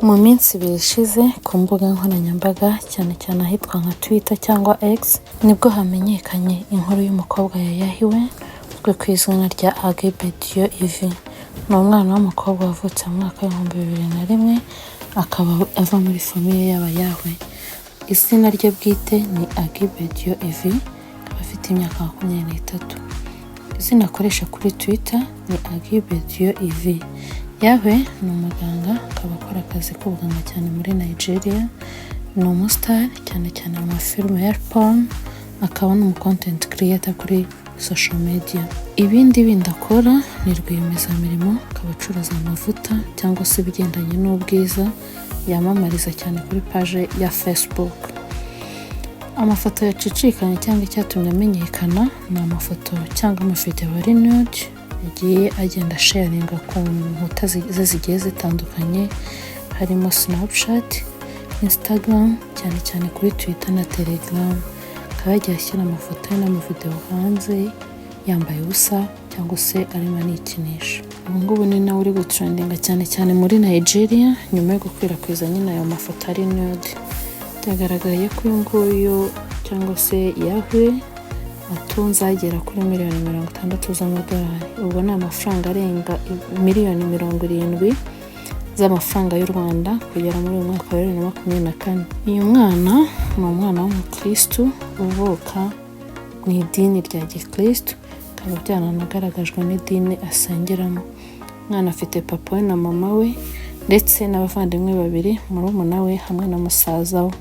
Mu minsi ibiri ishize ku mbuga nkoranyambaga cyane cyane ahitwa nka Twitter cyangwa X nibwo hamenyekanye inkuru y'umukobwa yayahiwe uzwi ku izina rya Agbedio Yvie. Ni umwana w'umukobwa wavutse mu mwaka w'2001 akaba ava muri famiye y'abayahwe. Izina rye bwite ni Agbedio Yvie, afite imyaka 23. Izina akoresha kuri Twitter ni Agbedio Yvie. Yahwe ni umuganga akaba akora akazi k'ubuganga cyane muri Nigeria. Ni umustar cyane cyane mu mafilime ya porn, akaba ni content creator kuri social media. Ibindi akora ni rwiyemezamirimo, akaba acuruza amavuta cyangwa se ibigendanye n'ubwiza, yamamariza cyane kuri page ya Facebook. Amafoto yacicikanye cyangwa icyatumye amenyekana ni amafoto cyangwa amavideo ari nude yagiye agenda sharinga ku nkuta zigiye zitandukanye, harimo Snapchat, Instagram, cyane cyane kuri Twitter na Telegram. Akaba yagiye ashyira amafoto n'amavideo hanze yambaye ubusa cyangwa se arimo anikinisha. Ubu ngubu ni nawe uri gutrendinga cyane cyane muri Nigeria nyuma yo gukwirakwiza nyine ayo mafoto ari nude. Byagaragaye ko uyu nguyu cyangwa se Yahwe atunze agera kuri $60,000 z'amadolari. Ubwo ni amafaranga arenga $70,000,000 z'amafaranga y'u Rwanda kugera muri uyu mwaka wa 2024. Uyu mwana ni umwana w'umukristo uvuka mu idini rya Gikristo, akaba byananagaragajwe n'idini asengeramo. Umwana afite papa we na mama we ndetse n'abavandimwe babiri, murumuna we hamwe na musaza we.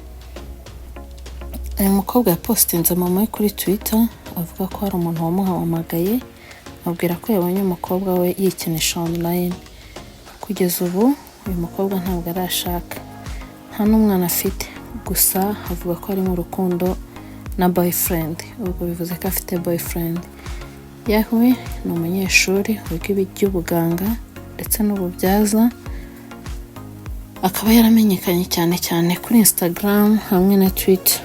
Uyu mukobwa yapostinze mama we kuri Twitter avuga ko hari umuntu wamuhamagaye abwira ko yabonye umukobwa we yikinisha online. Kugeza ubu uyu mukobwa ntabwo arashaka, nta n'umwana afite, gusa avuga ko ari mu rukundo na boyfriend. Ubwo bivuze ko afite boyfriend. Yahwe ni umunyeshuri wiga iby'ubuganga ndetse n'ububyaza, akaba yaramenyekanye cyane kuri Instagram hamwe na Twitter.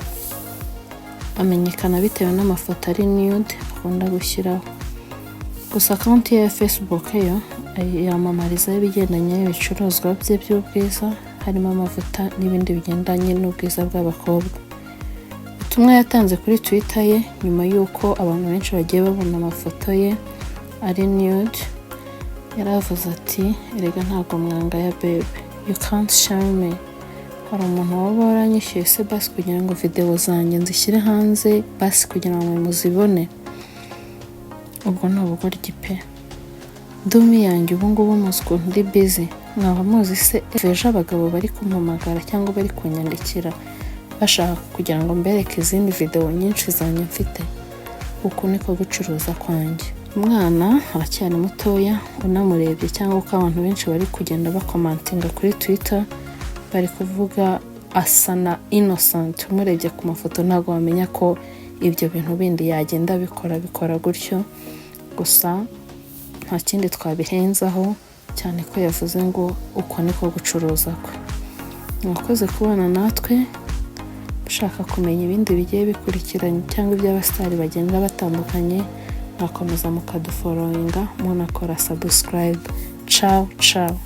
Amenyekana bitewe n'amafoto ari nude akunda gushyiraho. Gusa account ye ya Facebook yo yamamariza ibigendanye n'ibicuruzwa bye by'ubwiza, harimo amavuta n'ibindi bigendanye n'ubwiza bw'abakobwa. Ubutumwa yatanze kuri Twitter ye nyuma y'uko abantu benshi bagiye babona amafoto ye ari nude, yaravuze ati erega ntabwo mwanga ya babe, you can't shame me. Hari umuntu waba waranyishyuye se basi kugira ngo video zanjye nzishyire hanze basi kugira ngo muzibone? Ubwo ni ubugoryi pe. Dumi yanjye ubu ngubu muzi ukuntu ndi busy, mwaba muzi se ejo abagabo bari kumpamagara cyangwa bari kunyandikira bashaka kugira ngo mbereke izindi video nyinshi zanjye mfite? Uku niko gucuruza kwanjye. Umwana aracyari mutoya, unamurebye cyangwa uko abantu benshi bari kugenda bakomantinga kuri Twitter bari kuvuga asa na innocent. Umurebye ku mafoto ntabwo wamenya ko ibyo bintu bindi yagenda bikora gutyo. Gusa nta kindi twabihenzaho cyane ko yavuze ngo uko niko gucuruza kwe. Mwakoze kubana natwe. Ushaka kumenya ibindi bigiye bikurikiranye cyangwa iby'abastari bagenda batandukanye, nakomeza mukadufollowinga munakora subscribe. Ciao ciao.